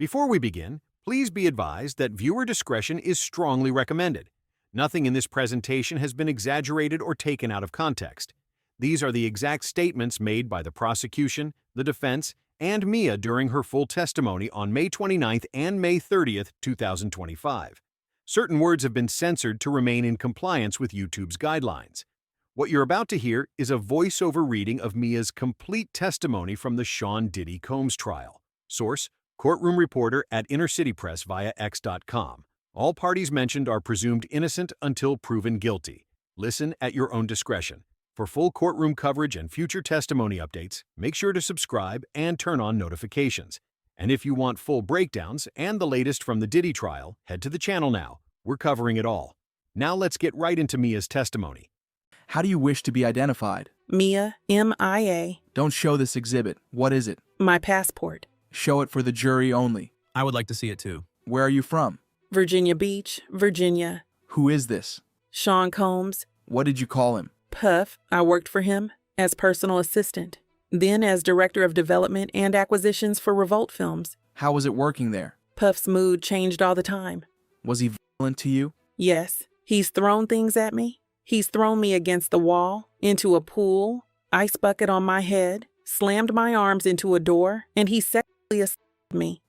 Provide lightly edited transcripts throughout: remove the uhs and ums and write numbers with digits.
Before we begin, please be advised that viewer discretion is strongly recommended. Nothing in this presentation has been exaggerated or taken out of context. These are the exact statements made by the prosecution, the defense, and Mia during her full testimony on May 29th and May 30th, 2025. Certain words have been censored to remain in compliance with YouTube's guidelines. What you're about to hear is a voiceover reading of Mia's complete testimony from the Sean Diddy Combs trial. Source: Courtroom reporter at InnerCityPress via X.com. All parties mentioned are presumed innocent until proven guilty. Listen at your own discretion. For full courtroom coverage and future testimony updates, make sure to subscribe and turn on notifications. And if you want full breakdowns and the latest from the Diddy trial, head to the channel now. We're covering it all. Now let's get right into Mia's testimony. How do you wish to be identified? Mia, M.I.A. Don't show this exhibit. What is it? My passport. Show it for the jury only. I would like to see it too. Where are you from? Virginia Beach, Virginia. Who is this? Sean Combs. What did you call him? Puff. I worked for him as personal assistant, then as director of development and acquisitions for Revolt Films. How was it working there? Puff's mood changed all the time. Was he violent to you? Yes. He's thrown things at me. He's thrown me against the wall, into a pool, ice bucket on my head, slammed my arms into a door, and he sexually assaulted me.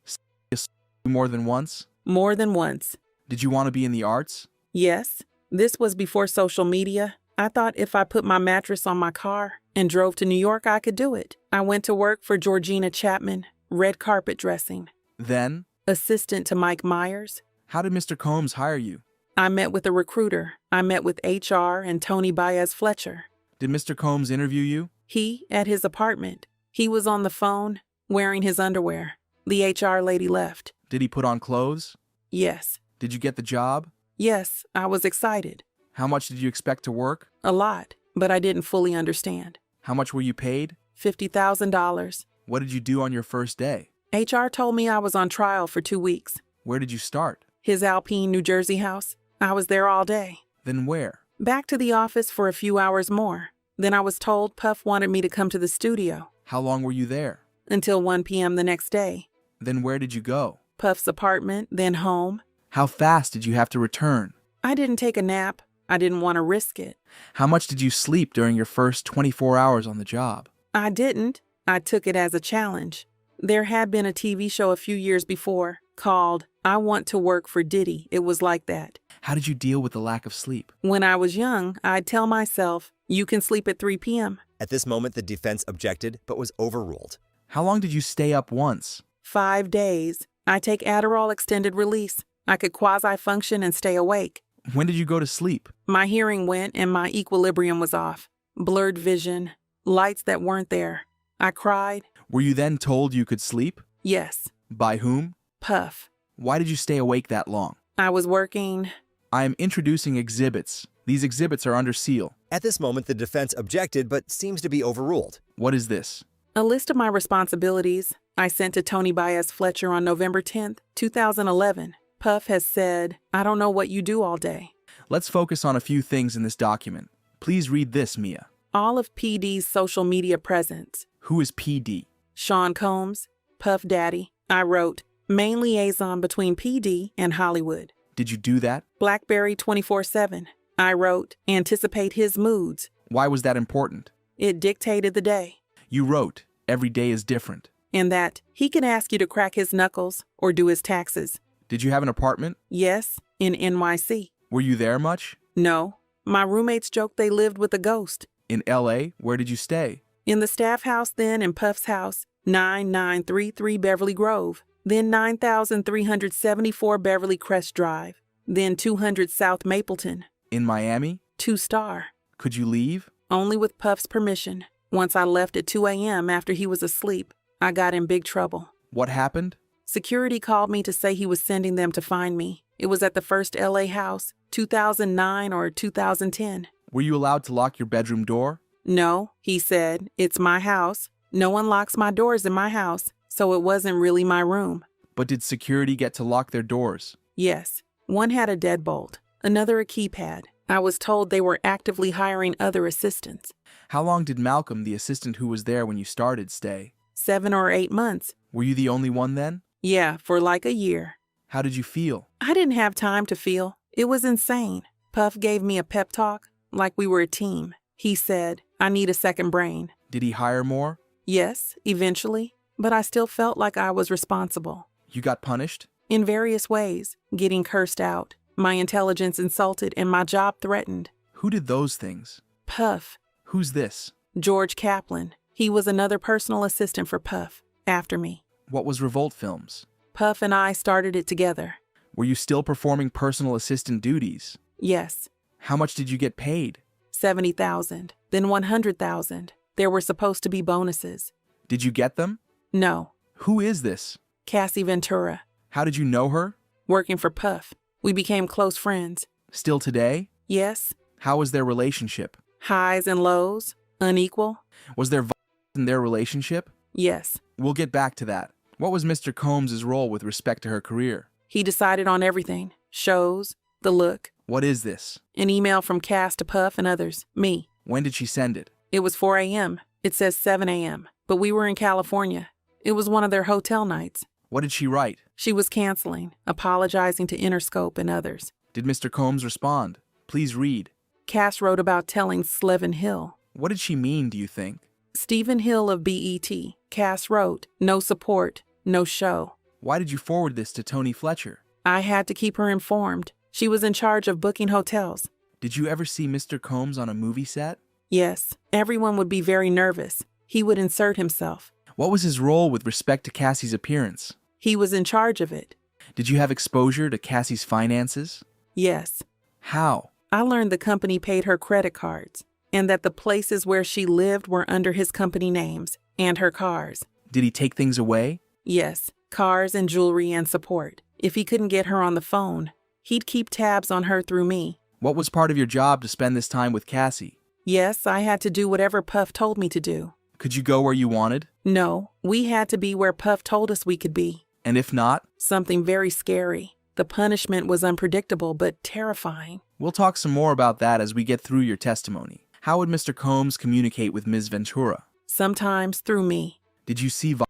More than once? More than once. Did you want to be in the arts? Yes. This was before social media. I thought if I put my mattress on my car and drove to New York, I could do it. I went to work for Georgina Chapman, red carpet dressing. Then? Assistant to Mike Myers. How did Mr. Combs hire you? I met with a recruiter. I met with HR and Tony Baez Fletcher. Did Mr. Combs interview you? He, at his apartment. He was on the phone, wearing his underwear. The HR lady left. Did he put on clothes? Yes. Did you get the job? Yes, I was excited. How much did you expect to work? A lot, but I didn't fully understand. How much were you paid? $50,000. What did you do on your first day? HR told me I was on trial for 2 weeks. Where did you start? His Alpine, New Jersey house. I was there all day. Then where? Back to the office for a few hours more. Then I was told Puff wanted me to come to the studio. How long were you there? Until 1 p.m. the next day. Then where did you go? Puff's apartment, then home. How fast did you have to return? I didn't take a nap. I didn't want to risk it. How much did you sleep during your first 24 hours on the job? I didn't. I took it as a challenge. There had been a TV show a few years before called I Want to Work for Diddy. It was like that. How did you deal with the lack of sleep? When I was young, I'd tell myself, you can sleep at 3 p.m. At this moment, the defense objected, but was overruled. How long did you stay up once? 5 days. I take Adderall extended release. I could quasi-function and stay awake. When did you go to sleep? My hearing went and my equilibrium was off. Blurred vision, lights that weren't there. I cried. Were you then told you could sleep? Yes. By whom? Puff. Why did you stay awake that long? I was working. I am introducing exhibits. These exhibits are under seal. At this moment, the defense objected, but seems to be overruled. What is this? A list of my responsibilities I sent to Tony Baez Fletcher on November 10th, 2011. Puff has said, I don't know what you do all day. Let's focus on a few things in this document. Please read this, Mia. All of PD's social media presence. Who is PD? Sean Combs, Puff Daddy. I wrote, main liaison between PD and Hollywood. Did you do that? Blackberry 24/7. I wrote, anticipate his moods. Why was that important? It dictated the day. You wrote, every day is different. And that he can ask you to crack his knuckles or do his taxes. Did you have an apartment? Yes, in NYC. Were you there much? No. My roommates joked they lived with a ghost. In LA, where did you stay? In the staff house then in Puff's house, 9933 Beverly Grove. Then 9374 Beverly Crest Drive. Then 200 South Mapleton. In Miami? 2-star. Could you leave? Only with Puff's permission. Once I left at 2 a.m. after he was asleep, I got in big trouble. What happened? Security called me to say he was sending them to find me. It was at the first LA house, 2009 or 2010. Were you allowed to lock your bedroom door? No, he said, it's my house. No one locks my doors in my house, so it wasn't really my room. But did security get to lock their doors? Yes. One had a deadbolt, another a keypad. I was told they were actively hiring other assistants. How long did Malcolm, the assistant who was there when you started, stay? 7 or 8 months. Were you the only one then? Yeah, for like a year. How did you feel? I didn't have time to feel. It was insane. Puff gave me a pep talk, like we were a team. He said, I need a second brain. Did he hire more? Yes, eventually, but I still felt like I was responsible. You got punished? In various ways, getting cursed out, my intelligence insulted, and my job threatened. Who did those things? Puff. Who's this? George Kaplan. He was another personal assistant for Puff, after me. What was Revolt Films? Puff and I started it together. Were you still performing personal assistant duties? Yes. How much did you get paid? $70,000, then $100,000. There were supposed to be bonuses. Did you get them? No. Who is this? Cassie Ventura. How did you know her? Working for Puff. We became close friends. Still today? Yes. How was their relationship? Highs and lows. Unequal. Was there violence in their relationship? Yes. We'll get back to that. What was Mr. Combs' role with respect to her career? He decided on everything. Shows. The look. What is this? An email from Cass to Puff and others. Me. When did she send it? It was 4 a.m. It says 7 a.m. But we were in California. It was one of their hotel nights. What did she write? She was canceling, apologizing to Interscope and others. Did Mr. Combs respond? Please read. Cass wrote about telling Slevin Hill. What did she mean, do you think? Stephen Hill of BET. Cass wrote, no support, no show. Why did you forward this to Tony Fletcher? I had to keep her informed. She was in charge of booking hotels. Did you ever see Mr. Combs on a movie set? Yes, everyone would be very nervous. He would insert himself. What was his role with respect to Cassie's appearance? He was in charge of it. Did you have exposure to Cassie's finances? Yes. How? I learned the company paid her credit cards, and that the places where she lived were under his company names, and her cars. Did he take things away? Yes, cars and jewelry and support. If he couldn't get her on the phone, he'd keep tabs on her through me. What was part of your job to spend this time with Cassie? Yes, I had to do whatever Puff told me to do. Could you go where you wanted? No, we had to be where Puff told us we could be. And if not? Something very scary. The punishment was unpredictable but terrifying. We'll talk some more about that as we get through your testimony. How would Mr. Combs communicate with Ms. Ventura? Sometimes through me. Did you see violence?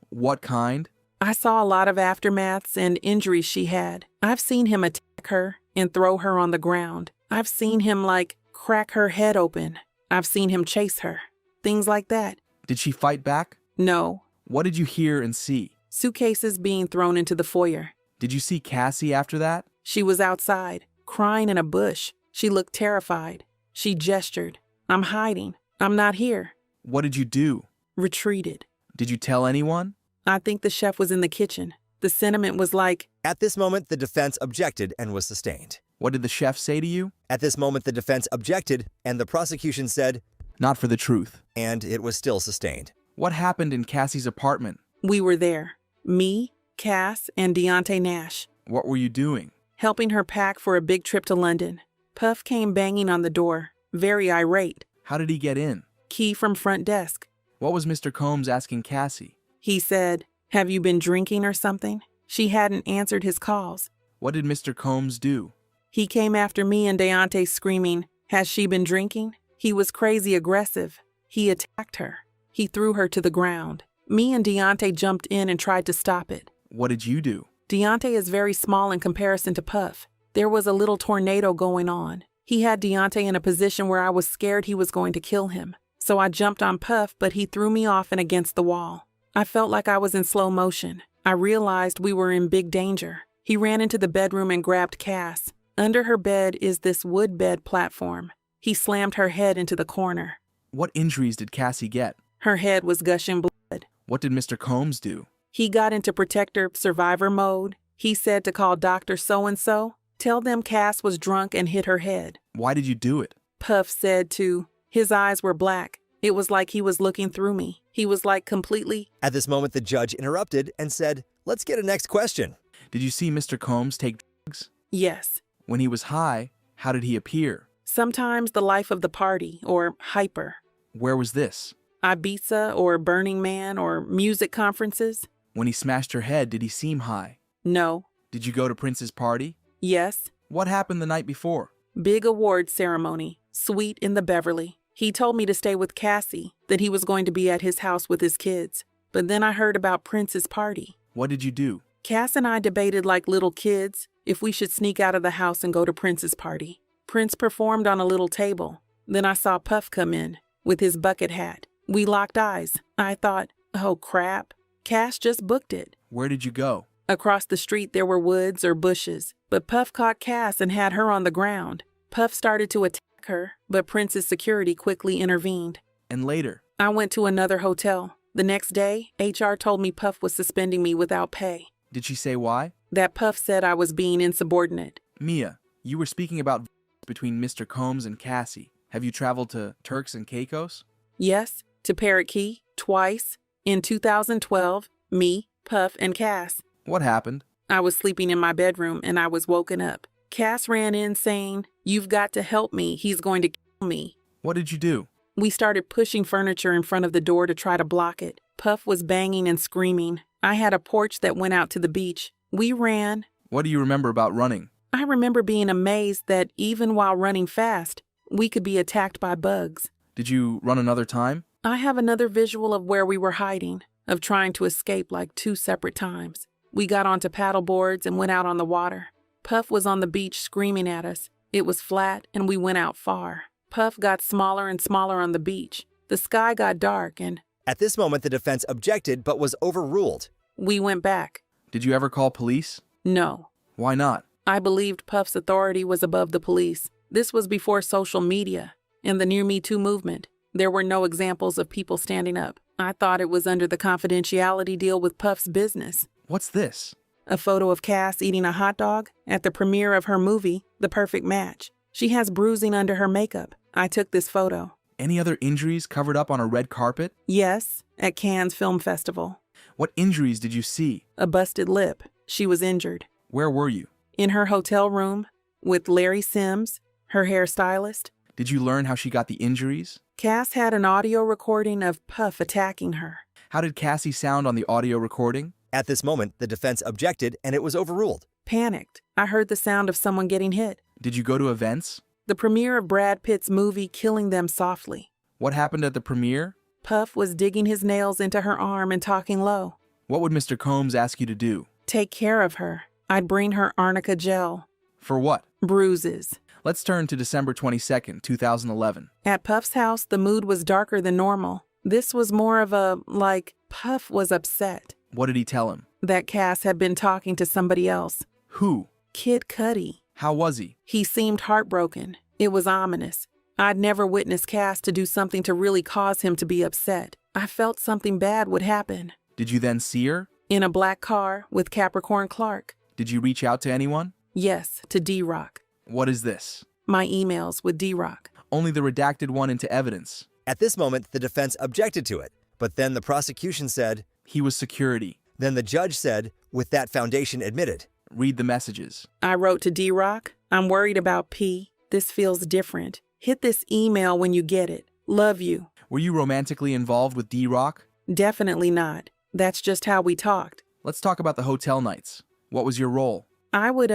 What kind? I saw a lot of aftermaths and injuries she had. I've seen him attack her and throw her on the ground. I've seen him, crack her head open. I've seen him chase her. Things like that. Did she fight back? No. What did you hear and see? Suitcases being thrown into the foyer. Did you see Cassie after that? She was outside, crying in a bush. She looked terrified. She gestured. I'm hiding. I'm not here. What did you do? Retreated. Did you tell anyone? I think the chef was in the kitchen. The sentiment was like, At this moment, the defense objected and was sustained. What did the chef say to you? At this moment, the defense objected and the prosecution said, Not for the truth. and it was still sustained. What happened in Cassie's apartment? we were there. Me, Cass, and Deontay Nash. What were you doing? Helping her pack for a big trip to London. Puff came banging on the door, very irate. How did he get in? Key from front desk. What was Mr. Combs asking Cassie? He said, have you been drinking or something? She hadn't answered his calls. What did Mr. Combs do? He came after me and Deontay screaming, has she been drinking? He was crazy aggressive. He attacked her. He threw her to the ground. Me and Deontay jumped in and tried to stop it. What did you do? Deontay is very small in comparison to Puff. There was a little tornado going on. He had Deontay in a position where I was scared he was going to kill him. So I jumped on Puff, but he threw me off and against the wall. I felt like I was in slow motion. I realized we were in big danger. He ran into the bedroom and grabbed Cass. Under her bed is this wood bed platform. He slammed her head into the corner. What injuries did Cassie get? Her head was gushing blood. What did Mr. Combs do? He got into protector survivor mode. He said to call Dr. So-and-so. Tell them Cass was drunk and hit her head. Why did you do it? Puff said to. His eyes were black. It was like he was looking through me. He was like completely. At this moment, the judge interrupted and said, let's get a next question. Did you see Mr. Combs take drugs? Yes. When he was high, how did he appear? Sometimes the life of the party, or hyper. Where was this? Ibiza or Burning Man or music conferences. When he smashed her head, did he seem high? No. Did you go to Prince's party? Yes. What happened the night before? Big award ceremony. Suite in the Beverly. He told me to stay with Cassie, that he was going to be at his house with his kids. But then I heard about Prince's party. What did you do? Cass and I debated like little kids if we should sneak out of the house and go to Prince's party. Prince performed on a little table. Then I saw Puff come in with his bucket hat. We locked eyes. I thought, oh crap. Cass just booked it. Where did you go? Across the street there were woods or bushes, but Puff caught Cass and had her on the ground. Puff started to attack her, but Prince's security quickly intervened. And later? I went to another hotel. The next day, HR told me Puff was suspending me without pay. Did she say why? That Puff said I was being insubordinate. Mia, you were speaking about between Mr. Combs and Cassie. Have you traveled to Turks and Caicos? Yes, to Parrot Key, twice. In 2012, me, Puff, and Cass. What happened? I was sleeping in my bedroom and I was woken up. Cass ran in saying, "You've got to help me. He's going to kill me." What did you do? We started pushing furniture in front of the door to try to block it. Puff was banging and screaming. I had a porch that went out to the beach. We ran. What do you remember about running? I remember being amazed that even while running fast, we could be attacked by bugs. Did you run another time? I have another visual of where we were hiding, of trying to escape like 2 separate times. We got onto paddle boards and went out on the water. Puff was on the beach screaming at us. It was flat and we went out far. Puff got smaller and smaller on the beach. The sky got dark and At this moment, the defense objected but was overruled. we went back. Did you ever call police? No. Why not? I believed Puff's authority was above the police. This was before social media and the Near Me Too movement. There were no examples of people standing up. I thought it was under the confidentiality deal with Puff's business. What's this? A photo of Cass eating a hot dog at the premiere of her movie, The Perfect Match. She has bruising under her makeup. I took this photo. Any other injuries covered up on a red carpet? Yes, at Cannes Film Festival. What injuries did you see? A busted lip. She was injured. Where were you? In her hotel room with Larry Sims, her hairstylist. Did you learn how she got the injuries? Cass had an audio recording of Puff attacking her. How did Cassie sound on the audio recording? At this moment, the defense objected and it was overruled. Panicked. I heard the sound of someone getting hit. Did you go to events? The premiere of Brad Pitt's movie Killing Them Softly. What happened at the premiere? Puff was digging his nails into her arm and talking low. What would Mr. Combs ask you to do? Take care of her. I'd bring her arnica gel. For what? Bruises. Let's turn to December 22nd, 2011. At Puff's house, the mood was darker than normal. This was more of a, Puff was upset What did he tell him? that Cass had been talking to somebody else. Who? Kid Cudi. How was he? He seemed heartbroken. It was ominous. I'd never witnessed Cass to do something to really cause him to be upset. I felt something bad would happen. Did you then see her? In a black car with Capricorn Clark. Did you reach out to anyone? Yes, to D-Rock. What is this? My emails with D-Rock. Only the redacted one into evidence. At this moment, the defense objected to it, but then the prosecution said, He was security. then the judge said, with that foundation admitted. Read the messages. I wrote to D-Rock, "I'm worried about P. This feels different. Hit this email when you get it. Love you." Were you romantically involved with D-Rock? Definitely not. That's just how we talked. Let's talk about the hotel nights. What was your role? I would,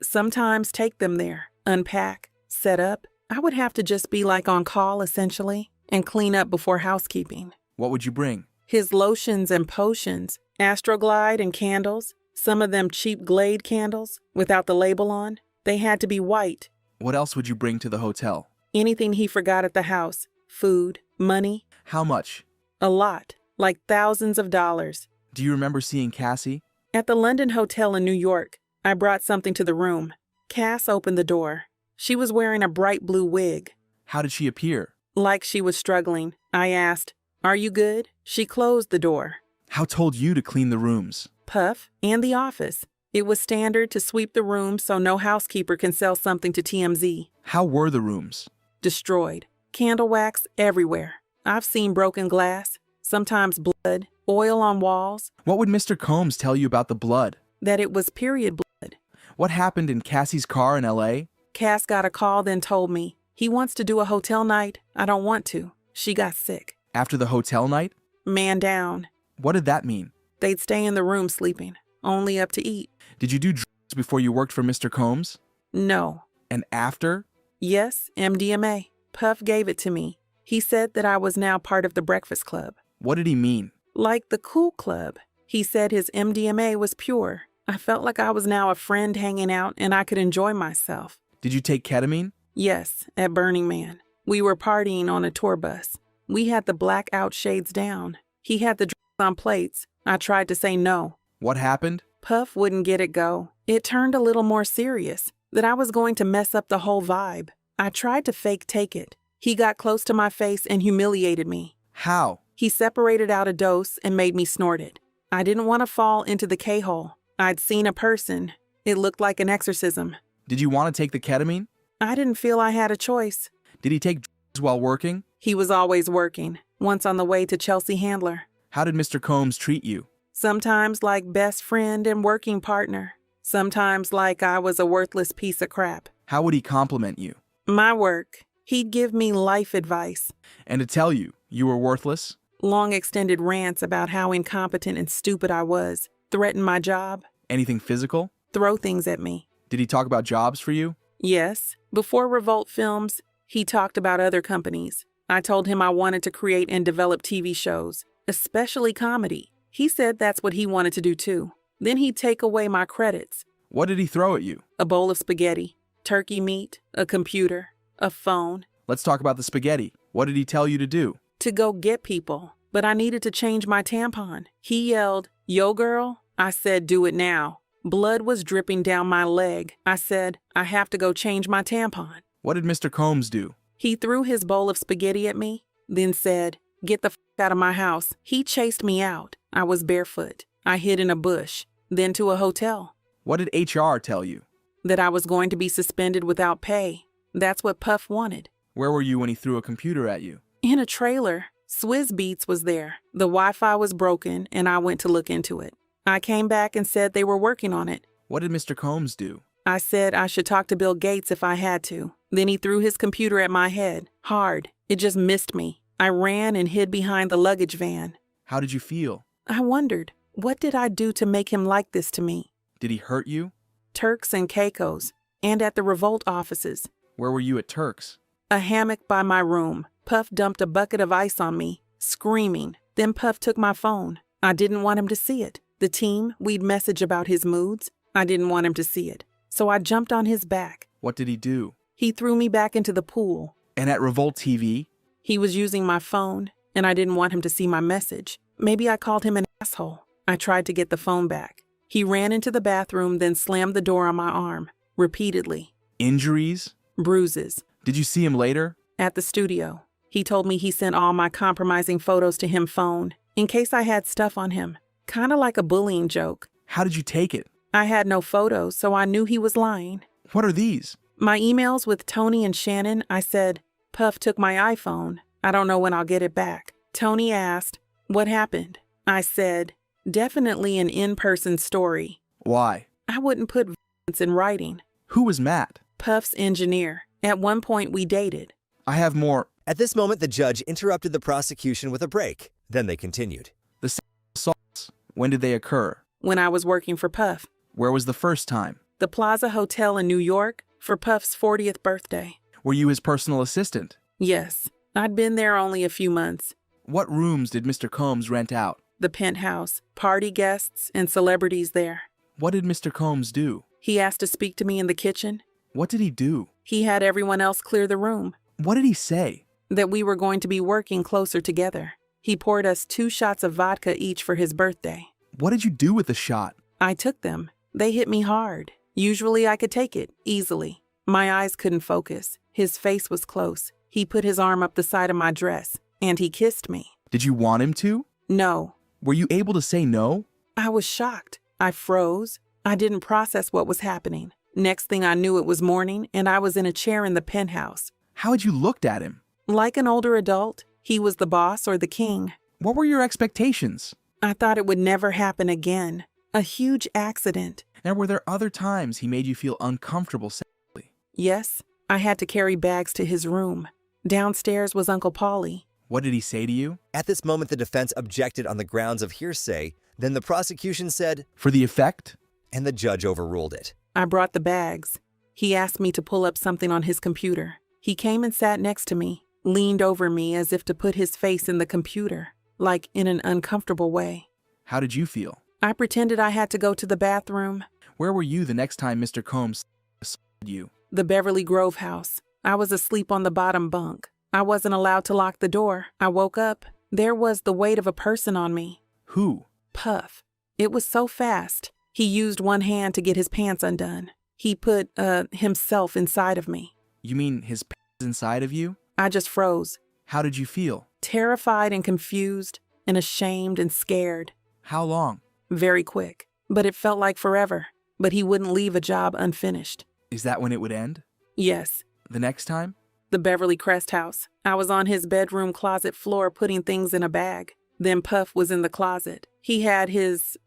sometimes take them there, unpack, set up. I would have to just be like on call, essentially, and clean up before housekeeping. What would you bring? His lotions and potions, Astroglide and candles, some of them cheap Glade candles without the label on. They had to be white. What else would you bring to the hotel? Anything he forgot at the house. Food, money, How much? a lot, like thousands of dollars. Do you remember seeing Cassie? At the London Hotel in New York, I brought something to the room. Cass opened the door. She was wearing a bright blue wig. How did she appear? Like she was struggling. I asked, "Are you good?" She closed the door. How told you to clean the rooms? Puff and the office. It was standard to sweep the room so no housekeeper can sell something to TMZ. How were the rooms? Destroyed. Candle wax everywhere. I've seen broken glass, sometimes blood, oil on walls, What would Mr. Combs tell you about the blood? that it was period blood. What happened in Cassie's car in LA? Cass got a call, then told me, he wants to do a hotel night. I don't want to. She got sick. After the hotel night? Man down. What did that mean? They'd stay in the room sleeping, only up to eat. Did you do drugs before you worked for Mr. Combs? No. And after? Yes, MDMA. Puff gave it to me. He said that I was now part of the Breakfast Club. What did he mean? Like the cool club. He said his MDMA was pure. I felt like I was now a friend hanging out and I could enjoy myself. Did you take ketamine? Yes, at Burning Man. We were partying on a tour bus. We had the blackout shades down. He had the drinks on plates. I tried to say no. What happened? Puff wouldn't get it go. It turned a little more serious, that I was going to mess up the whole vibe. I tried to fake take it. He got close to my face and humiliated me. How? He separated out a dose and made me snort it. I didn't want to fall into the K-hole. I'd seen a person. It looked like an exorcism. Did you want to take the ketamine? I didn't feel I had a choice. Did he take drugs while working? He was always working, once on the way to Chelsea Handler. How did Mr. Combs treat you? Sometimes like best friend and working partner. Sometimes like I was a worthless piece of crap. How would he compliment you? My work. He'd give me life advice. And to tell you were worthless? Long extended rants about how incompetent and stupid I was. Threaten my job. Anything physical? Throw things at me. Did he talk about jobs for you? Yes. Before Revolt Films, he talked about other companies. I told him I wanted to create and develop TV shows, especially comedy. He said that's what he wanted to do too. Then he'd take away my credits. What did he throw at you? A bowl of spaghetti, turkey meat, a computer, a phone. Let's talk about the spaghetti. What did he tell you to do? To go get people, but I needed to change my tampon. He yelled, "Yo, girl." I said, "Do it now." Blood was dripping down my leg. I said, "I have to go change my tampon." What did Mr. Combs do? He threw his bowl of spaghetti at me, then said, "Get the f*** out of my house." He chased me out. I was barefoot. I hid in a bush, then to a hotel. What did HR tell you? That I was going to be suspended without pay. That's what Puff wanted. Where were you when he threw a computer at you? In a trailer. Swizz Beatz was there. The Wi-Fi was broken, and I went to look into it. I came back and said they were working on it. What did Mr. Combs do? I said I should talk to Bill Gates if I had to. Then he threw his computer at my head. Hard. It just missed me. I ran and hid behind the luggage van. How did you feel? I wondered, what did I do to make him like this to me? Did he hurt you? Turks and Caicos, and at the Revolt offices. Where were you at Turks? A hammock by my room. Puff dumped a bucket of ice on me, screaming. Then Puff took my phone. I didn't want him to see it. The team, we'd message about his moods. I didn't want him to see it. So I jumped on his back. What did he do? He threw me back into the pool. And at Revolt TV? He was using my phone, and I didn't want him to see my message. Maybe I called him an asshole. I tried to get the phone back. He ran into the bathroom, then slammed the door on my arm, repeatedly. Injuries? Bruises. Did you see him later? At the studio. He told me he sent all my compromising photos to him phone, in case I had stuff on him. Kinda like a bullying joke. How did you take it? I had no photos, so I knew he was lying. What are these? My emails with Tony and Shannon, I said, Puff took my iPhone. I don't know when I'll get it back. Tony asked, what happened? I said, definitely an in-person story. Why? I wouldn't put violence in writing. Who was Matt? Puff's engineer. At one point, we dated. I have more. At this moment, the judge interrupted the prosecution with a break. Then they continued. The assaults, when did they occur? When I was working for Puff. Where was the first time? The Plaza Hotel in New York for Puff's 40th birthday. Were you his personal assistant? Yes. I'd been there only a few months. What rooms did Mr. Combs rent out? The penthouse, party guests, and celebrities there. What did Mr. Combs do? He asked to speak to me in the kitchen. What did he do? He had everyone else clear the room. What did he say? That we were going to be working closer together. He poured us 2 shots of vodka each for his birthday. What did you do with the shot? I took them. They hit me hard. Usually I could take it, easily. My eyes couldn't focus. His face was close. He put his arm up the side of my dress, and he kissed me. Did you want him to? No. Were you able to say no? I was shocked. I froze. I didn't process what was happening. Next thing I knew, it was morning, and I was in a chair in the penthouse. How had you looked at him? Like an older adult. He was the boss or the king. What were your expectations? I thought it would never happen again. A huge accident. And were there other times he made you feel uncomfortable sexually? Yes. I had to carry bags to his room. Downstairs was Uncle Paulie. What did he say to you? At this moment, the defense objected on the grounds of hearsay. Then the prosecution said, For the effect? And the judge overruled it. I brought the bags. He asked me to pull up something on his computer. He came and sat next to me, leaned over me as if to put his face in the computer, like in an uncomfortable way. How did you feel? I pretended I had to go to the bathroom. Where were you the next time Mr. Combs assaulted you? The Beverly Grove house. I was asleep on the bottom bunk. I wasn't allowed to lock the door. I woke up. There was the weight of a person on me. Who? Puff. It was so fast. He used one hand to get his pants undone. He put, himself inside of me. You mean his pants inside of you? I just froze. How did you feel? Terrified and confused and ashamed and scared. How long? Very quick. But it felt like forever. But he wouldn't leave a job unfinished. Is that when it would end? Yes. The next time? The Beverly Crest house. I was on his bedroom closet floor putting things in a bag. Then Puff was in the closet. He had his,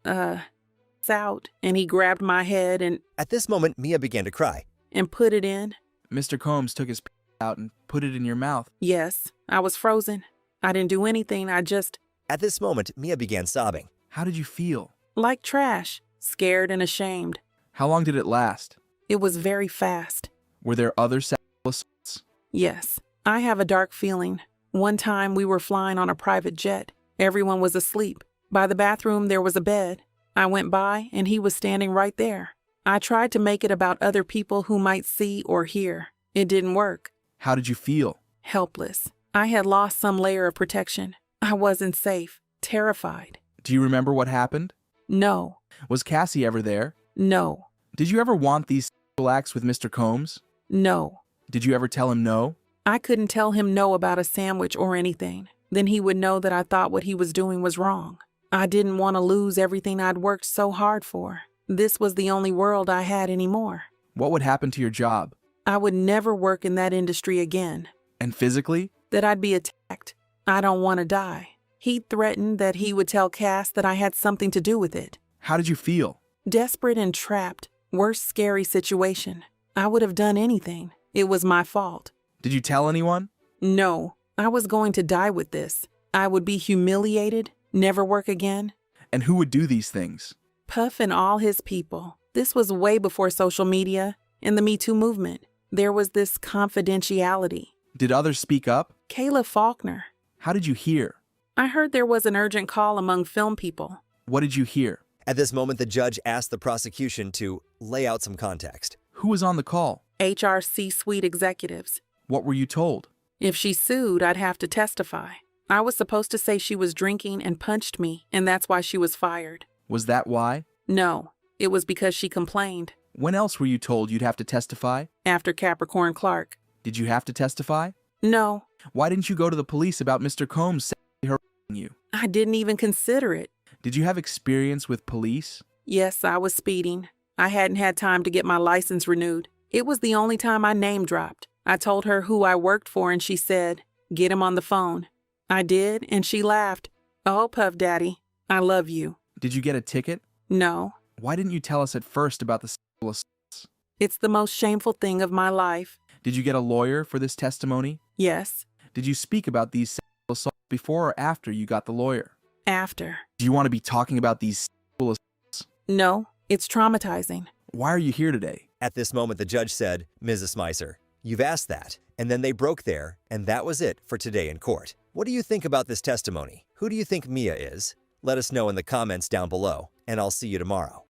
out, and he grabbed my head and At this moment, Mia began to cry. put it in. Mr. Combs took his pants out and put it in your mouth. Yes, I was frozen. I didn't do anything. I just, At this moment, Mia began sobbing. How did you feel? like trash, scared and ashamed. How long did it last? It was very fast. Were there other sexual assaults? Yes, I have a dark feeling. One time we were flying on a private jet. Everyone was asleep. By the bathroom, there was a bed. I went by, and he was standing right there. I tried to make it about other people who might see or hear. It didn't work. How did you feel? Helpless. I had lost some layer of protection. I wasn't safe. Terrified. Do you remember what happened? No. Was Cassie ever there? No. Did you ever want these sexual acts with Mr. Combs? No. Did you ever tell him no? I couldn't tell him no about a sandwich or anything. Then he would know that I thought what he was doing was wrong. I didn't want to lose everything I'd worked so hard for. This was the only world I had anymore. What would happen to your job? I would never work in that industry again. And physically? That I'd be attacked. I don't want to die. He threatened that he would tell Cass that I had something to do with it. How did you feel? Desperate and trapped. Worst scary situation. I would have done anything. It was my fault. Did you tell anyone? No. I was going to die with this. I would be humiliated, never work again. And who would do these things? Puff and all his people. This was way before social media and the Me Too movement. There was this confidentiality. Did others speak up? Kayla Faulkner. How did you hear? I heard there was an urgent call among film people. What did you hear? At this moment, the judge asked the prosecution to lay out some context. Who was on the call? HR C-suite executives. What were you told? If she sued, I'd have to testify. I was supposed to say she was drinking and punched me, and that's why she was fired. Was that why? No, it was because she complained. When else were you told you'd have to testify? After Capricorn Clark. Did you have to testify? No, Why didn't you go to the police about Mr. Combs sexually harassing you? I didn't even consider it. Did you have experience with police? Yes, I was speeding. I hadn't had time to get my license renewed. It was the only time I name dropped. I told her who I worked for and she said, "Get him on the phone." I did, and she laughed. "Oh, Puff Daddy, I love you." Did you get a ticket? No, Why didn't you tell us at first about the sexual assaults? it's the most shameful thing of my life. Did you get a lawyer for this testimony? Yes, Did you speak about these sexual assaults before or after you got the lawyer? after. Do you want to be talking about these sexual assaults? No, it's traumatizing. Why are you here today? At this moment, the judge said, "Mrs. Smyser, you've asked that." And then they broke there, and that was it for today in court. What do you think about this testimony? Who do you think Mia is? Let us know in the comments down below, and I'll see you tomorrow.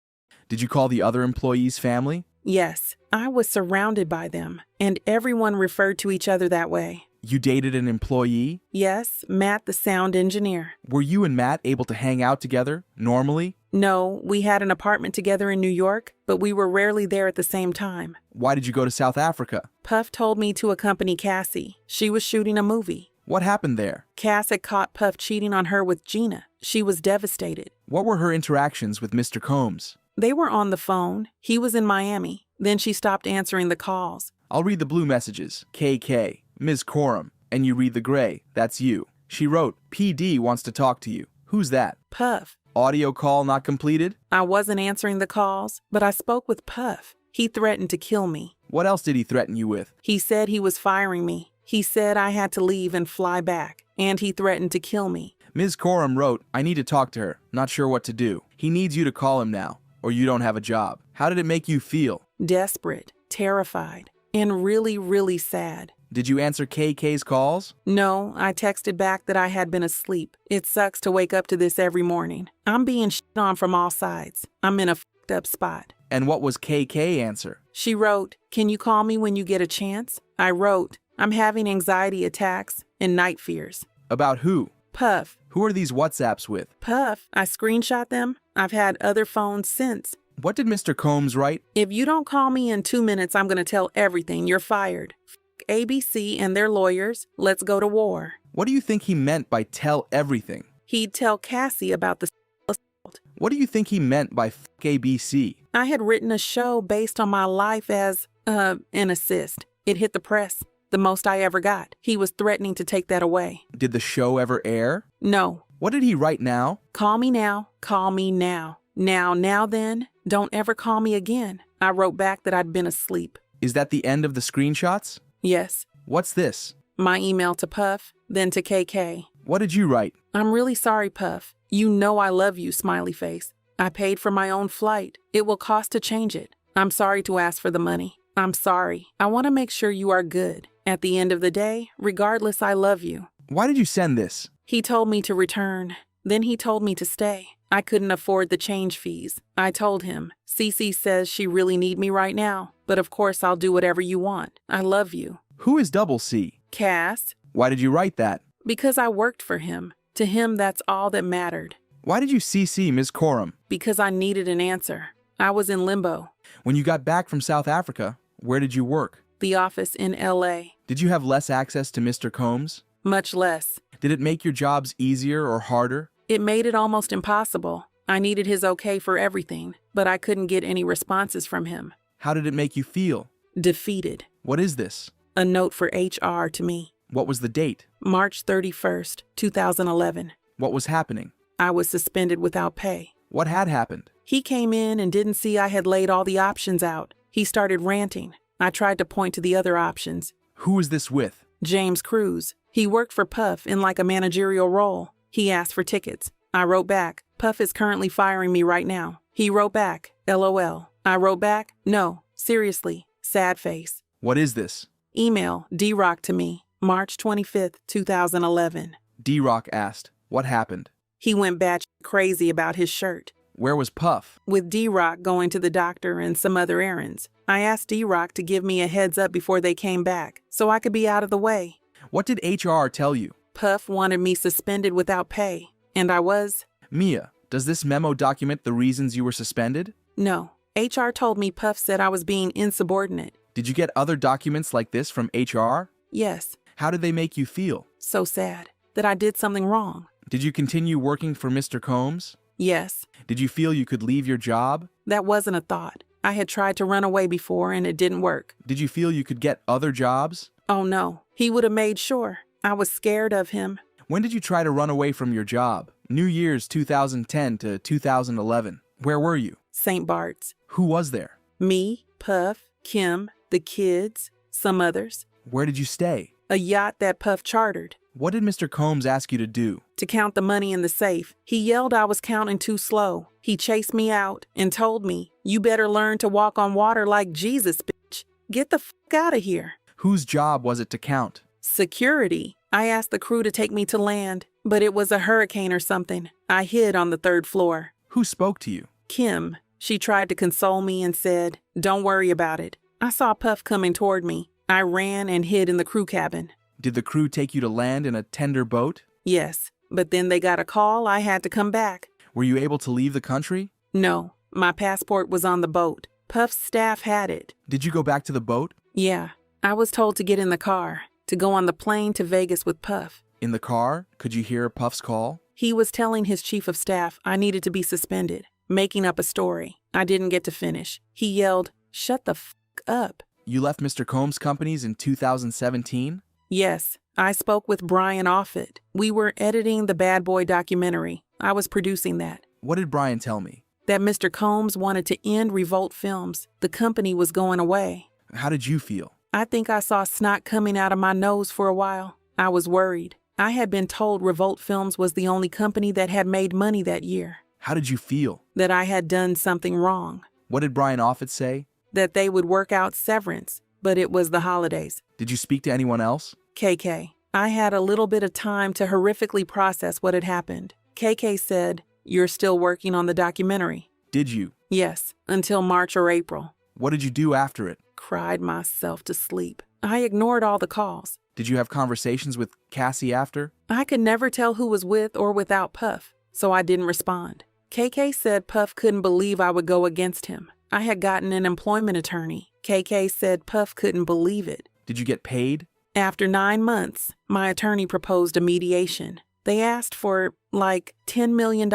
Did you call the other employees' family? Yes, I was surrounded by them, and everyone referred to each other that way. You dated an employee? Yes, Matt, the sound engineer. Were you and Matt able to hang out together normally? No, we had an apartment together in New York, but we were rarely there at the same time. Why did you go to South Africa? Puff told me to accompany Cassie. She was shooting a movie. What happened there? Cass had caught Puff cheating on her with Gina. She was devastated. What were her interactions with Mr. Combs? They were on the phone. He was in Miami. Then she stopped answering the calls. I'll read the blue messages. KK, Ms. Courtroom, and you read the gray. That's you. She wrote, PD wants to talk to you. Who's that? Puff. Audio call not completed? I wasn't answering the calls, but I spoke with Puff. He threatened to kill me. What else did he threaten you with? He said he was firing me. He said I had to leave and fly back, and he threatened to kill me. Ms. Courtroom wrote, I need to talk to her. Not sure what to do. He needs you to call him now, or you don't have a job. How did it make you feel? Desperate, terrified, and really, really sad. Did you answer KK's calls? No, I texted back that I had been asleep. It sucks to wake up to this every morning. I'm being shit on from all sides. I'm in a fucked up spot. And what was KK answer? She wrote, "Can you call me when you get a chance?" I wrote, "I'm having anxiety attacks and night fears." About who? Puff. Who are these WhatsApps with? Puff. I screenshot them. I've had other phones since. What did Mr. Combs write? "If you don't call me in 2 minutes, I'm going to tell everything. You're fired. F ABC and their lawyers. Let's go to war." What do you think he meant by tell everything? He'd tell Cassie about the assault. What do you think he meant by f ABC? I had written a show based on my life as, an assist. It hit the press. The most I ever got. He was threatening to take that away. Did the show ever air? No. What did he write now? "Call me now. Call me now. Now then. Don't ever call me again." I wrote back that I'd been asleep. Is that the end of the screenshots? Yes. What's this? My email to Puff, then to KK. What did you write? "I'm really sorry, Puff. You know I love you, smiley face. I paid for my own flight. It will cost to change it. I'm sorry to ask for the money. I'm sorry. I want to make sure you are good. At the end of the day, regardless, I love you." Why did you send this? He told me to return. Then he told me to stay. I couldn't afford the change fees. I told him, "Cece says she really need me right now, but of course I'll do whatever you want. I love you." Who is Double C? Cass. Why did you write that? Because I worked for him. To him, that's all that mattered. Why did you CC Ms. Courtroom? Because I needed an answer. I was in limbo. When you got back from South Africa, where did you work? The office in LA. Did you have less access to Mr. Combs? Much less. Did it make your jobs easier or harder? It made it almost impossible. I needed his okay for everything, but I couldn't get any responses from him. How did it make you feel? Defeated. What is this? A note for HR to me. What was the date? March 31st, 2011. What was happening? I was suspended without pay. What had happened? He came in and didn't see I had laid all the options out. He started ranting. I tried to point to the other options. Who was this with? James Cruz. He worked for Puff in like a managerial role. He asked for tickets. I wrote back, "Puff is currently firing me right now." He wrote back, "LOL." I wrote back, "No, seriously, sad face." What is this? Email D-Rock to me, March 25th, 2011. D-Rock asked, what happened? He went batshit crazy about his shirt. Where was Puff? With D-Rock going to the doctor and some other errands. I asked D-Rock to give me a heads up before they came back, so I could be out of the way. What did HR tell you? Puff wanted me suspended without pay, and I was. Mia, does this memo document the reasons you were suspended? No. HR told me Puff said I was being insubordinate. Did you get other documents like this from HR? Yes. How did they make you feel? So sad that I did something wrong. Did you continue working for Mr. Combs? Yes. Did you feel you could leave your job? That wasn't a thought. I had tried to run away before and it didn't work. Did you feel you could get other jobs? Oh no. He would have made sure. I was scared of him. When did you try to run away from your job? New Year's 2010 to 2011. Where were you? St. Bart's. Who was there? Me, Puff, Kim, the kids, some others. Where did you stay? A yacht that Puff chartered. What did Mr. Combs ask you to do? To count the money in the safe. He yelled I was counting too slow. He chased me out and told me, "You better learn to walk on water like Jesus, bitch. Get the fuck out of here." Whose job was it to count? Security. I asked the crew to take me to land, but it was a hurricane or something. I hid on the 3rd floor. Who spoke to you? Kim. She tried to console me and said, "Don't worry about it." I saw Puff coming toward me. I ran and hid in the crew cabin. Did the crew take you to land in a tender boat? Yes, but then they got a call. I had to come back. Were you able to leave the country? No, my passport was on the boat. Puff's staff had it. Did you go back to the boat? Yeah, I was told to get in the car, to go on the plane to Vegas with Puff. In the car, could you hear Puff's call? He was telling his chief of staff I needed to be suspended, making up a story. I didn't get to finish. He yelled, "Shut the f*** up." You left Mr. Combs' companies in 2017? Yes, I spoke with Brian Offit. We were editing the Bad Boy documentary. I was producing that. What did Brian tell me? That Mr. Combs wanted to end Revolt Films. The company was going away. How did you feel? I think I saw snot coming out of my nose for a while. I was worried. I had been told Revolt Films was the only company that had made money that year. How did you feel? That I had done something wrong. What did Brian Offit say? That they would work out severance, but it was the holidays. Did you speak to anyone else? KK. I had a little bit of time to horrifically process what had happened. KK said, "You're still working on the documentary." Did you? Yes, until March or April. What did you do after it? Cried myself to sleep. I ignored all the calls. Did you have conversations with Cassie after? I could never tell who was with or without Puff, so I didn't respond. KK said Puff couldn't believe I would go against him. I had gotten an employment attorney. KK said Puff couldn't believe it. Did you get paid? After 9 months, my attorney proposed a mediation. They asked for, like, $10 million.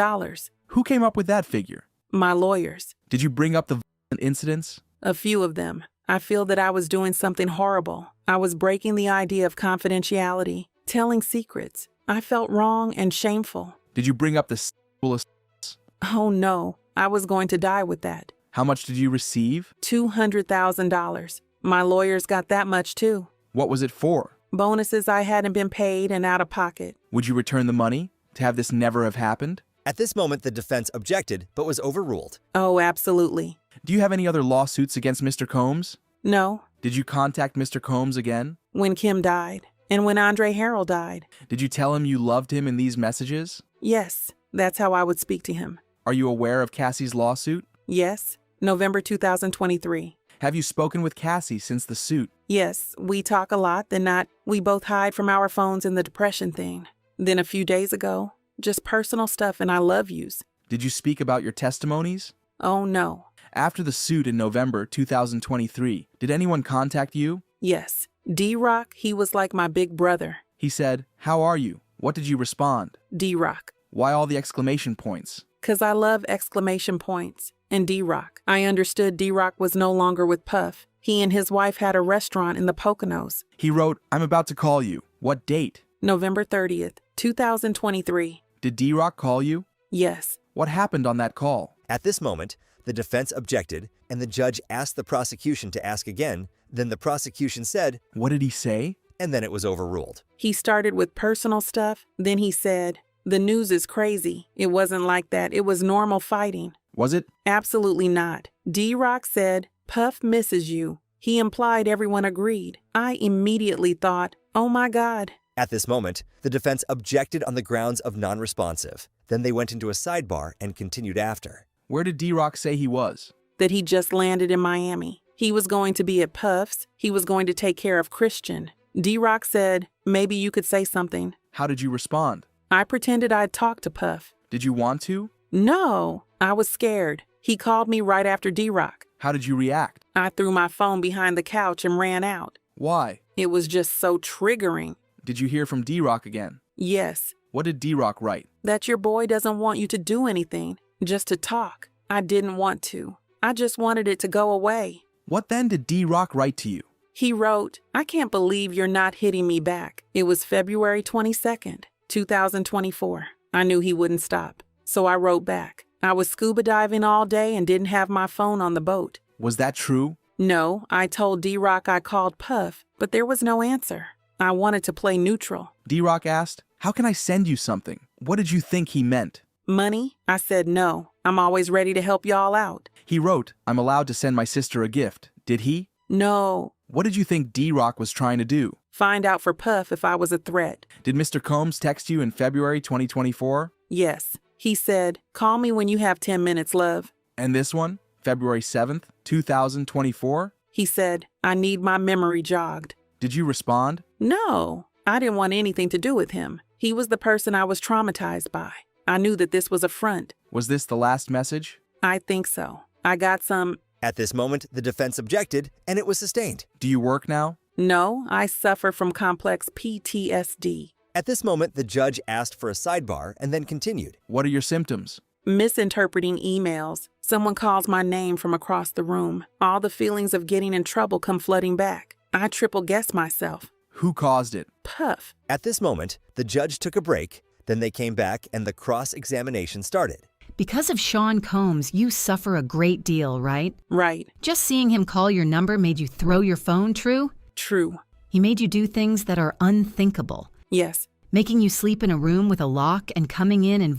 Who came up with that figure? My lawyers. Did you bring up the violent incidents? A few of them. I feel that I was doing something horrible. I was breaking the idea of confidentiality, telling secrets. I felt wrong and shameful. Did you bring up the sexual assaults? Oh no, I was going to die with that. How much did you receive? $200,000. My lawyers got that much too. What was it for? Bonuses I hadn't been paid and out of pocket. Would you return the money to have this never have happened? At this moment, the defense objected but was overruled. Oh, absolutely. Do you have any other lawsuits against Mr. Combs? No, Did you contact Mr. Combs again? when Kim died and when Andre Harrell died. Did you tell him you loved him in these messages? Yes, that's how I would speak to him. Are you aware of Cassie's lawsuit? Yes, November 2023. Have you spoken with Cassie since the suit? Yes, we talk a lot, then not. We both hide from our phones in the depression thing. Then a few days ago, just personal stuff and I love yous. Did you speak about your testimonies? Oh no. After the suit in November 2023, did anyone contact you? Yes, D-Rock, he was like my big brother. He said, "How are you?" What did you respond? D-Rock. Why all the exclamation points? 'Cause I love exclamation points. And D-Rock. I understood D-Rock was no longer with Puff. He and his wife had a restaurant in the Poconos. He wrote, "I'm about to call you." What date? November 30th, 2023. Did D-Rock call you? Yes. What happened on that call? At this moment, the defense objected, and the judge asked the prosecution to ask again. Then the prosecution said, What did he say? and then it was overruled. He started with personal stuff. Then he said, "The news is crazy. It wasn't like that. It was normal fighting." Was it? Absolutely not. D-Rock said, "Puff misses you." He implied everyone agreed. I immediately thought, oh my God. At this moment, the defense objected on the grounds of non-responsive. Then they went into a sidebar and continued after. Where did D-Rock say he was? That he just landed in Miami. He was going to be at Puff's. He was going to take care of Christian. D-Rock said, maybe you could say something. How did you respond? I pretended I'd talked to Puff. Did you want to? No, I was scared. He called me right after D-Rock. How did you react? I threw my phone behind the couch and ran out. Why? It was just so triggering. Did you hear from D-Rock again? Yes, What did D-Rock write? that your boy doesn't want you to do anything, just to talk. I didn't want to. I just wanted it to go away. What then did D-Rock write to you? He wrote, I can't believe you're not hitting me back. It was February 22nd, 2024. I knew he wouldn't stop, so I wrote back. I was scuba diving all day and didn't have my phone on the boat. Was that true? No, I told D-Rock I called Puff, but there was no answer. I wanted to play neutral. D-Rock asked, how can I send you something? What did you think he meant? Money? I said no. I'm always ready to help y'all out. He wrote, I'm allowed to send my sister a gift. Did he? No. What did you think D-Rock was trying to do? Find out for Puff if I was a threat. Did Mr. Combs text you in February 2024? Yes. He said, call me when you have 10 minutes, love. And this one, February 7th, 2024? He said, I need my memory jogged. Did you respond? No, I didn't want anything to do with him. He was the person I was traumatized by. I knew that this was a front. Was this the last message? I think so. I got some. At this moment, the defense objected, and it was sustained. Do you work now? No, I suffer from complex PTSD. At this moment, the judge asked for a sidebar and then continued. What are your symptoms? Misinterpreting emails. Someone calls my name from across the room. All the feelings of getting in trouble come flooding back. I triple guess myself. Who caused it? Puff. At this moment, the judge took a break. Then they came back and the cross-examination started. Because of Sean Combs, you suffer a great deal, right? Right. Just seeing him call your number made you throw your phone, true? True. He made you do things that are unthinkable, Yes. making you sleep in a room with a lock and coming in and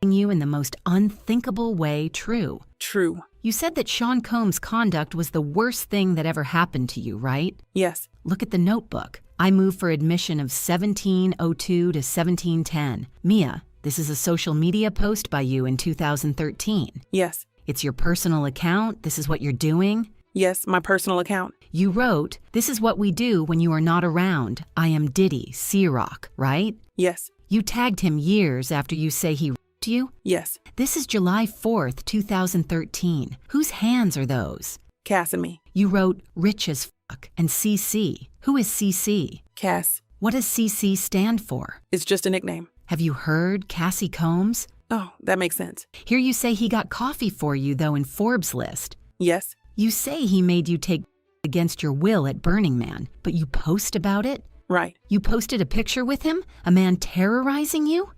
violating you in the most unthinkable way, true. True. You said that Sean Combs' conduct was the worst thing that ever happened to you, right? Yes. Look at the notebook. I moved for admission of 1702 to 1710. Mia, this is a social media post by you in 2013. Yes. It's your personal account. This is what you're doing. Yes, my personal account. You wrote, "This is what we do when you are not around. I am Diddy, C-Rock," right? Yes. You tagged him years after you say he raped you. Yes. This is July 4th, 2013. Whose hands are those? Cass and me. You wrote rich as fuck and CC. Who is CC? Cass. What does CC stand for? It's just a nickname. Have you heard Cassie Combs? Oh, that makes sense. Here you say he got coffee for you, though, in Forbes' list. Yes. You say he made you take against your will at Burning Man, but you post about it? Right. You posted a picture with him? A man terrorizing you?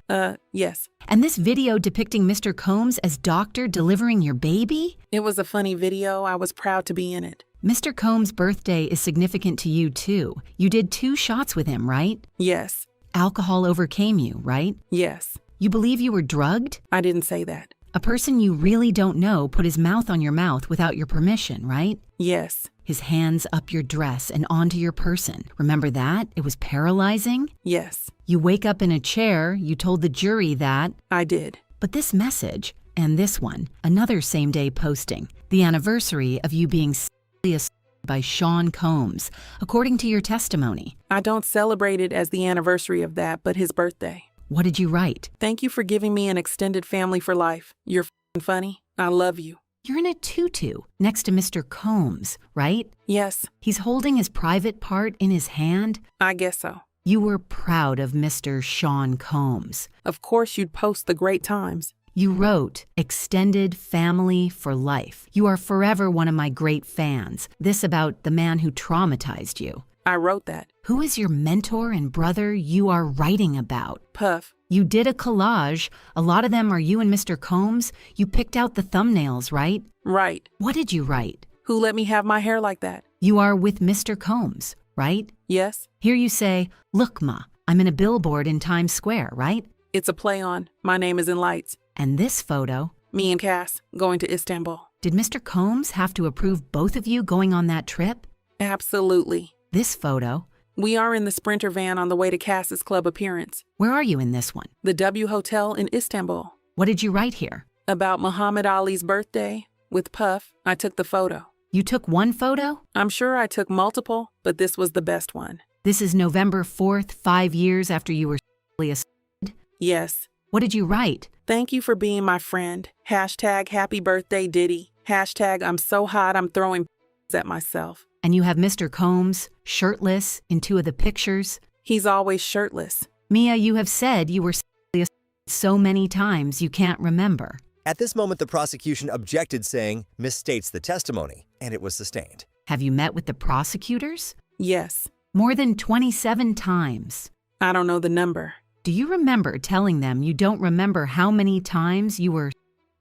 Yes. And this video depicting Mr. Combs as doctor delivering your baby? It was a funny video. I was proud to be in it. Mr. Combs' birthday is significant to you, too. You did 2 shots with him, right? Yes. Alcohol overcame you, right? Yes. You believe you were drugged? I didn't say that. A person you really don't know put his mouth on your mouth without your permission, right? Yes. His hands up your dress and onto your person. Remember that? It was paralyzing? Yes. You wake up in a chair, you told the jury that. I did. But this message, and this one, another same-day posting, the anniversary of you being sexually assaulted by Sean Combs, according to your testimony. I don't celebrate it as the anniversary of that, but his birthday. What did you write? Thank you for giving me an extended family for life. You're f***ing funny. I love you. You're in a tutu next to Mr. Combs, right? Yes. He's holding his private part in his hand. I guess so. You were proud of Mr. Sean Combs. Of course you'd post the great times. You wrote, "Extended family for life. You are forever one of my great fans." This about the man who traumatized you. I wrote that. Who is your mentor and brother you are writing about? Puff. You did a collage. A lot of them are you and Mr. Combs. You picked out the thumbnails, right? Right. What did you write? Who let me have my hair like that? You are with Mr. Combs, right? Yes. Here you say, "Look, Ma, I'm in a billboard in Times Square," right? It's a play on. My name is in lights. And this photo, Me and Cass going to Istanbul. did Mr. Combs have to approve both of you going on that trip? Absolutely. This photo, We are in the Sprinter van on the way to Cass's club appearance. where are you in this one? The W Hotel in Istanbul. What did you write here? About Muhammad Ali's birthday. With Puff, I took the photo. You took one photo? I'm sure I took multiple, but this was the best one. This is November 4th, 5 years after you were sexually assaulted. Yes. What did you write? Thank you for being my friend. Hashtag happy birthday, Diddy. Hashtag I'm so hot I'm throwing at myself. And you have Mr. Combs, shirtless, in 2 of the pictures. He's always shirtless. Mia, you have said you were sexually assaulted so many times you can't remember. At this moment, the prosecution objected, saying, misstates the testimony, and it was sustained. Have you met with the prosecutors? Yes. More than 27 times. I don't know the number. Do you remember telling them you don't remember how many times you were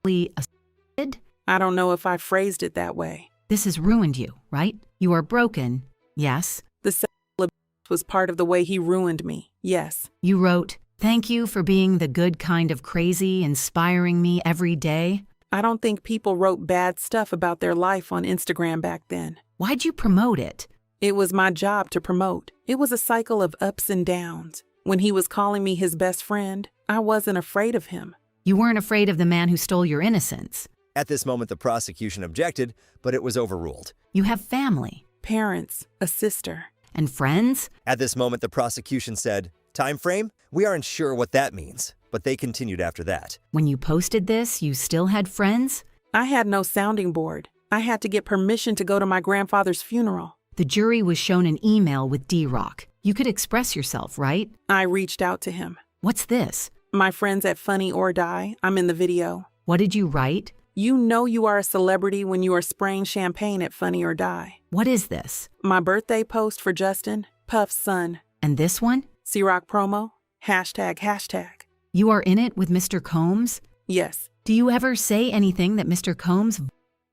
sexually assaulted? I don't know if I phrased it that way. This has ruined you, right? You are broken, yes. The sexual abuse was part of the way he ruined me. Yes. You wrote, "Thank you for being the good kind of crazy, inspiring me every day." I don't think people wrote bad stuff about their life on Instagram back then. Why'd you promote it? It was my job to promote. It was a cycle of ups and downs. When he was calling me his best friend, I wasn't afraid of him. You weren't afraid of the man who stole your innocence. At this moment, the prosecution objected, but it was overruled. You have family. Parents, a sister. And friends? At this moment, the prosecution said, time frame? We aren't sure what that means, but they continued after that. When you posted this, you still had friends? I had no sounding board. I had to get permission to go to my grandfather's funeral. The jury was shown an email with D-Rock. You could express yourself, right? I reached out to him. What's this? My friends at Funny or Die. I'm in the video. What did you write? You know you are a celebrity when you are spraying champagne at Funny or Die. What is this? My birthday post for Justin, Puff's son. And this one? C-Rock promo. Hashtag. You are in it with Mr. Combs? Yes. Do you ever say anything that Mr. Combs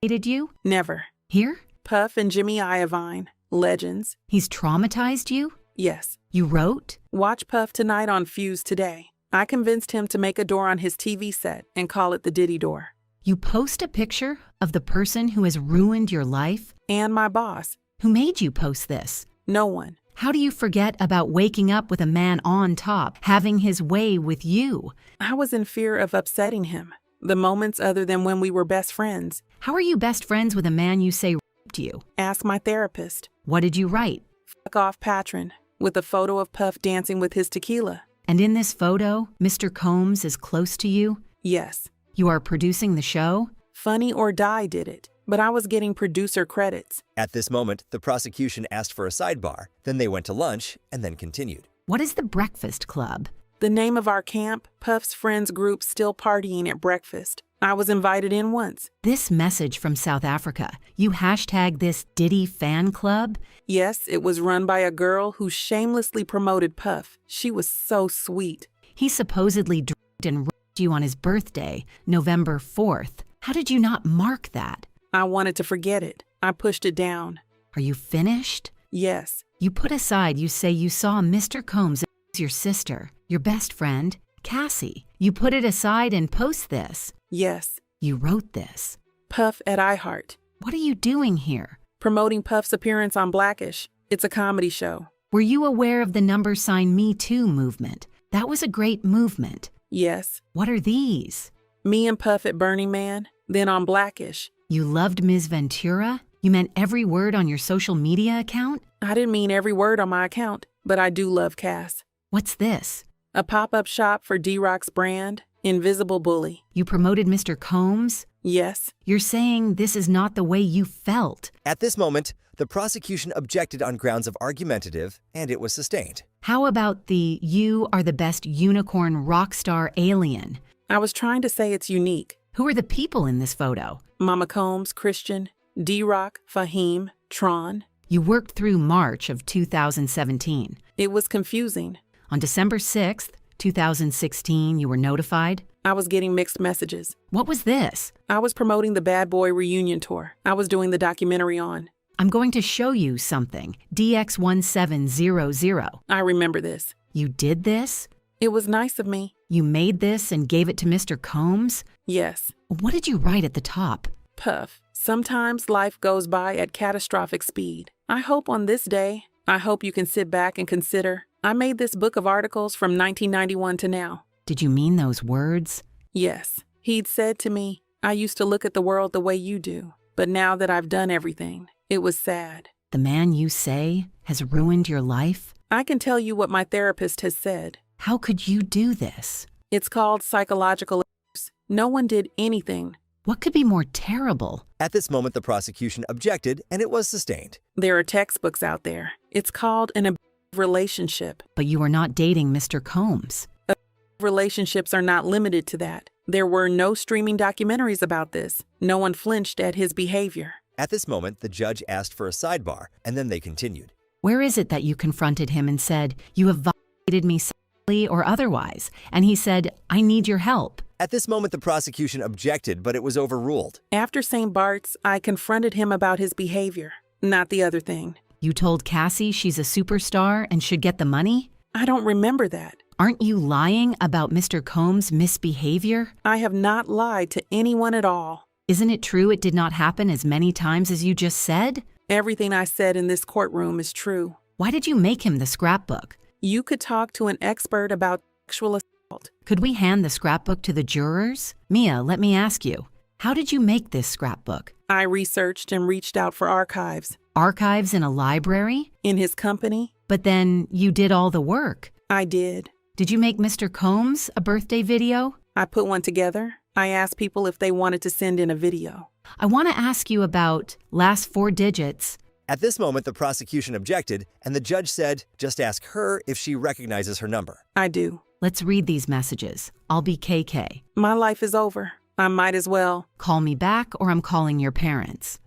violated you? Never. Here? Puff and Jimmy Iovine. Legends. He's traumatized you? Yes. You wrote? Watch Puff tonight on Fuse Today. I convinced him to make a door on his TV set and call it the Diddy door. You post a picture of the person who has ruined your life? And my boss. Who made you post this? No one. How do you forget about waking up with a man on top, having his way with you? I was in fear of upsetting him. The moments other than when we were best friends. How are you best friends with a man you say raped you? Ask my therapist. What did you write? Fuck off, patron. With a photo of Puff dancing with his tequila. And in this photo, Mr. Combs is close to you? Yes. You are producing the show? Funny or Die did it, but I was getting producer credits. At this moment, the prosecution asked for a sidebar, then they went to lunch and then continued. What is the Breakfast Club? The name of our camp, Puff's friends group still partying at breakfast. I was invited in once. This message from South Africa, you hashtag this Diddy fan club? Yes, it was run by a girl who shamelessly promoted Puff. She was so sweet. He supposedly drugged and raped you on his birthday, November 4th. How did you not mark that? I wanted to forget it. I pushed it down. Are you finished? Yes. You put aside, you say you saw Mr. Combs, your sister, your best friend, Cassie. You put it aside and post this. Yes. You wrote this. Puff at iHeart. What are you doing here? Promoting Puff's appearance on Blackish. It's a comedy show. Were you aware of the #Me Too movement? That was a great movement. Yes. What are these? Me and Puff at Burning Man, then on Blackish. You loved Ms. Ventura? You meant every word on your social media account? I didn't mean every word on my account, but I do love Cass. What's this? A pop-up shop for D-Rock's brand, Invisible Bully. You promoted Mr. Combs? Yes. You're saying this is not the way you felt. At this moment, the prosecution objected on grounds of argumentative, and it was sustained. How about the "you are the best unicorn rock star alien"? I was trying to say it's unique. Who are the people in this photo? Mama Combs, Christian, D-Rock, Fahim, Tron. You worked through March of 2017. It was confusing. On December 6th, 2016, you were notified? I was getting mixed messages. What was this? I was promoting the Bad Boy reunion tour. I was doing the documentary on. I'm going to show you something. DX1700. I remember this. You did this? It was nice of me. You made this and gave it to Mr. Combs? Yes. What did you write at the top? Puff. Sometimes life goes by at catastrophic speed. I hope on this day, I hope you can sit back and consider. I made this book of articles from 1991 to now. Did you mean those words? Yes. He'd said to me, I used to look at the world the way you do, but now that I've done everything, it was sad. The man you say has ruined your life? I can tell you what my therapist has said. How could you do this? It's called psychological abuse. No one did anything. What could be more terrible? At this moment, the prosecution objected, and it was sustained. There are textbooks out there. It's called an abusive relationship. But you were not dating Mr. Combs. Relationships are not limited to that. There were no streaming documentaries about this. No one flinched at his behavior. At this moment, the judge asked for a sidebar, and then they continued. Where is it that you confronted him and said, "You have violated me sexually or otherwise"? And he said, "I need your help." At this moment, the prosecution objected, but it was overruled. After St. Bart's, I confronted him about his behavior, not the other thing. You told Cassie she's a superstar and should get the money? I don't remember that. Aren't you lying about Mr. Combs' misbehavior? I have not lied to anyone at all. Isn't it true it did not happen as many times as you just said? Everything I said in this courtroom is true. Why did you make him the scrapbook? You could talk to an expert about sexual assault. Could we hand the scrapbook to the jurors? Mia, let me ask you. How did you make this scrapbook? I researched and reached out for archives. Archives in a library? In his company? But then you did all the work. I did. Did you make Mr. Combs a birthday video? I put one together. I asked people if they wanted to send in a video. I want to ask you about last 4 digits. At this moment, the prosecution objected, and the judge said, just ask her if she recognizes her number. I do. Let's read these messages. I'll be KK. My life is over. I might as well. Call me back or I'm calling your parents.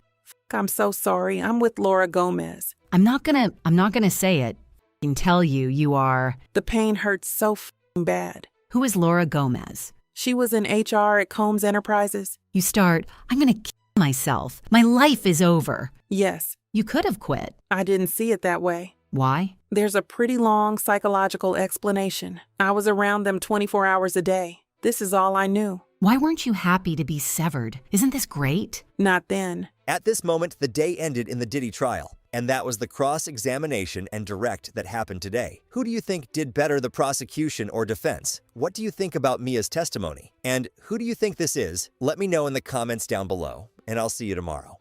I'm so sorry. I'm with Laura Gomez. I'm not gonna say it. I can tell you, you are... The pain hurts so bad. Who is Laura Gomez? She was in HR at Combs Enterprises. You start, I'm gonna kill myself. My life is over. Yes. You could have quit. I didn't see it that way. Why? There's a pretty long psychological explanation. I was around them 24 hours a day. This is all I knew. Why weren't you happy to be severed? Isn't this great? Not then. At this moment, the day ended in the Diddy trial, and that was the cross-examination and direct that happened today. Who do you think did better, the prosecution or defense? What do you think about Mia's testimony? And who do you think this is? Let me know in the comments down below, and I'll see you tomorrow.